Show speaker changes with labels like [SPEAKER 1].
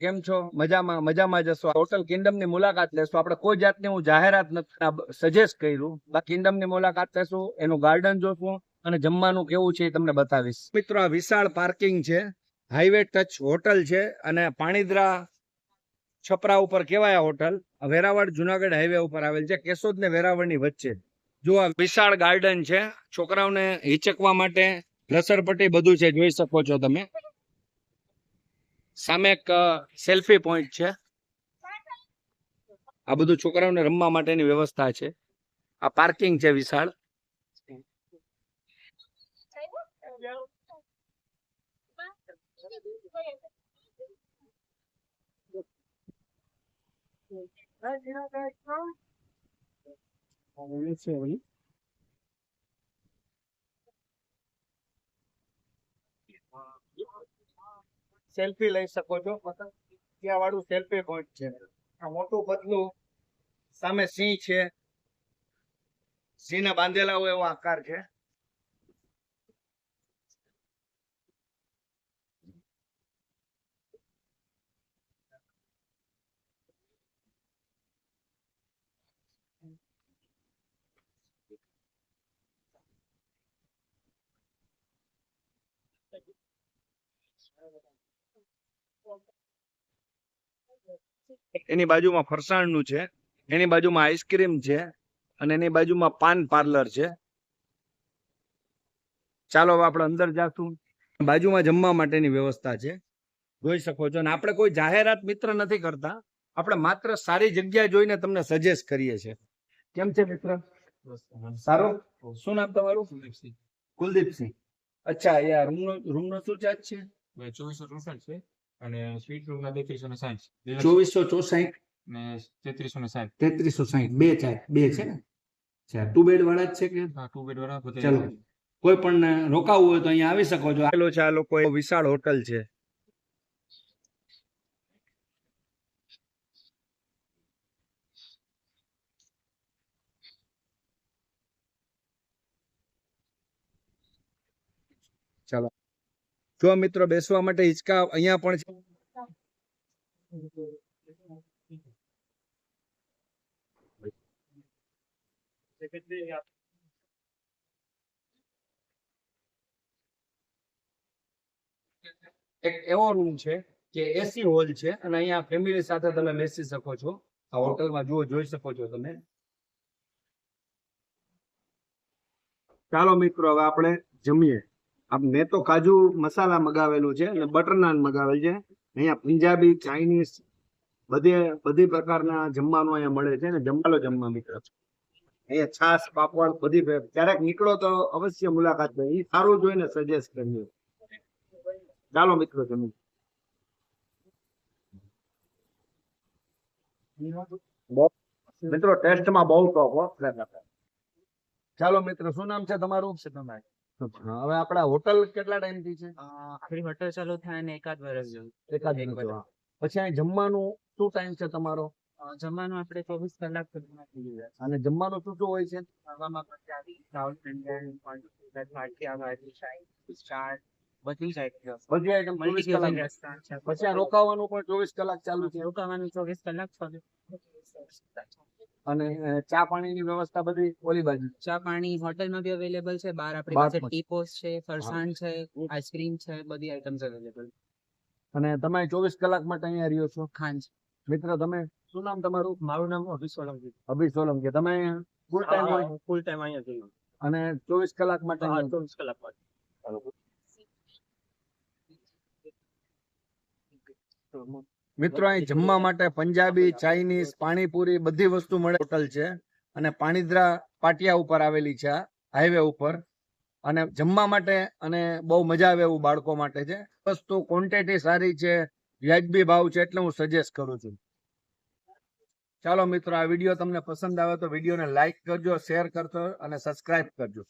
[SPEAKER 1] કેમ છો? મજામાં? મજામાં જશો. હોટલ કિંગડમની મુલાકાત લેશો. આપણે કોઈ જાતની હું જાહેરાત નથી સજેસ્ટ કર્યું. કિંગડમની મુલાકાત લેશું, એનું ગાર્ડન જોશું અને જમવાનું કેવું છે એ તમને બતાવીશ. મિત્રો, આ વિશાળ પાર્કિંગ છે, હાઈવે ટચ હોટલ છે અને પાણીદ્રા છપરા ઉપર કેવાય હોટલ. વેરાવળ જુનાગઢ હાઈવે ઉપર આવેલ છે, કેશોદ ને વેરાવળની વચ્ચે. જો આ વિશાળ ગાર્ડન છે, છોકરાઓને હિચકવા માટે લસરપટ્ટી બધું છે, જોઈ શકો છો તમે. સામે એક સેલ્ફી પોઈન્ટ છે. આ બધું છોકરાઓને રમવા માટેની વ્યવસ્થા છે. આ પાર્કિંગ છે વિશાળ. સેલ્ફી લઈ શકો છો. ત્યાં વાળું સેલ્ફી પોઈન્ટ છે. આ મોટું પતલું સામે સિંહ છે, સિંહને બાંધેલા હોય એવો આકાર છે. એની બાજુમાં ફરસાણનું છે, એની બાજુમાં આઈસ્ક્રીમ છે અને એની બાજુમાં પાન પાર્લર છે. ચાલો આપણે અંદર જાશું. બાજુમાં જમવા માટેની વ્યવસ્થા છે, જોઈ શકો છો. અને આપણે કોઈ જાહેરાત મિત્ર નથી કરતા, આપણે માત્ર સારી જગ્યા જોઈને તમને સજેસ્ટ કરીએ છીએ. કેમ છે મિત્ર? સારું. શું નામ તમારું? કુલદીપસિંહ. અચ્છા, યાર રૂમ નો શું ચાર્જ છે?
[SPEAKER 2] 2464 છે અને સ્વીટ રૂમ ના 3260.
[SPEAKER 1] 2464
[SPEAKER 2] ને 3360.
[SPEAKER 1] 3360 બે છે ને? અચ્છા, 2 બેડ વાળા જ છે કે?
[SPEAKER 2] હા, 2 બેડ વાળા બધે.
[SPEAKER 1] ચલો, કોઈ પણ રોકાવું હોય તો અહીંયા આવી શકો છો. આવેલો છે આ લોકો વિશાળ હોટલ છે. ચાલો, જો મિત્રો બેસવા માટે હિંચકા અહીંયા પણ છે. એક એવો રૂમ છે કે એસી હોલ છે અને અહીંયા ફેમિલી સાથે તમે બેસી શકો છો. આ હોટલમાં જોઈ શકો છો તમે. ચાલો મિત્રો, હવે આપણે જમીએ. મેં તો કાજુ મસાલા મગાવેલું છે અને બટર નાન મગાવેલ છે. અહીંયા પંજાબી, ચાઇનીઝ બધી પ્રકારના જમવાનું અહીંયા મળે છે ને. જમવા મિત્રો, અહીંયા છાસ, પાપડ બધી. ક્યારેક નીકળો તો અવશ્ય મુલાકાત લો. એ સારું જોઈને સજેસ્ટ કરીએ. ચાલો મિત્રો, જમીએ. મિત્રો, ટેસ્ટમાં બહુ ટોપ હો. ચાલો મિત્રો, શું નામ છે તમારું? હવે આપડા હોટલ કેટલા ટાઈમ થી છે?
[SPEAKER 3] આપણી હોટલ ચાલુ થાય ને એકાદ વર્ષ જેવું.
[SPEAKER 1] પછી અહીં જમવાનું શું ટાઈમ છે તમારો?
[SPEAKER 3] જમવાનું આપણે 24 કલાક સુધીમાં થઈ જાય.
[SPEAKER 1] અને જમવાનું શું હોય છે?
[SPEAKER 3] આવામાં પંજાબી, સાઉથ ઇન્ડિયન, ચાટ બધી જ
[SPEAKER 1] બધી આઈટમ 24 કલાક.
[SPEAKER 3] રેસ્ટોરન્ટ છે.
[SPEAKER 1] પછી આ રોકાવાનું પણ 24 કલાક ચાલુ છે.
[SPEAKER 3] રોકાવાનું 24 કલાક.
[SPEAKER 1] અને ચા પાણીની વ્યવસ્થા બધી ઓલી બાજુ.
[SPEAKER 3] ચા પાણી હોટલમાં બી અવેલેબલ છે. બહાર આપણી
[SPEAKER 1] બહાર
[SPEAKER 3] પાસે
[SPEAKER 1] પણ.
[SPEAKER 3] ટી પોસ્ટ છે, ફરસાણ છે, આઈસ્ક્રીમ છે, બધી આઈટમ્સ અવેલેબલ.
[SPEAKER 1] અને તમે 24 કલાક માટે અહીંયા રહ્યો છો?
[SPEAKER 3] ખાંજ.
[SPEAKER 1] મિત્ર, તમે શું નામ તમારું?
[SPEAKER 3] મારું નામ અભિ સોલંકી.
[SPEAKER 1] અભી સોલંકી. તમે ફૂલ ટાઈમ
[SPEAKER 3] ફૂલ ટાઈમ અહીંયા જઈએ
[SPEAKER 1] અને 24 કલાક માટે?
[SPEAKER 3] 24 કલાક માટે.
[SPEAKER 1] મિત્રો, અહીં જમવા માટે પંજાબી, ચાઇનીઝ, પાણીપુરી બધી વસ્તુ મળે. હોટલ છે અને પાણીદ્રા પાટિયા ઉપર આવેલી છે, હાઈવે ઉપર. અને જમવા માટે અને બહુ મજા આવે એવું બાળકો માટે છે. વસ્તુ ક્વોન્ટિટી સારી છે, વ્યાજબી ભાવ છે, એટલે હું સજેસ્ટ કરું છું. ચાલો મિત્રો, આ વિડીયો તમને પસંદ આવે તો વિડીયોને લાઈક કરજો, શેર કરજો અને સબસ્ક્રાઇબ કરજો.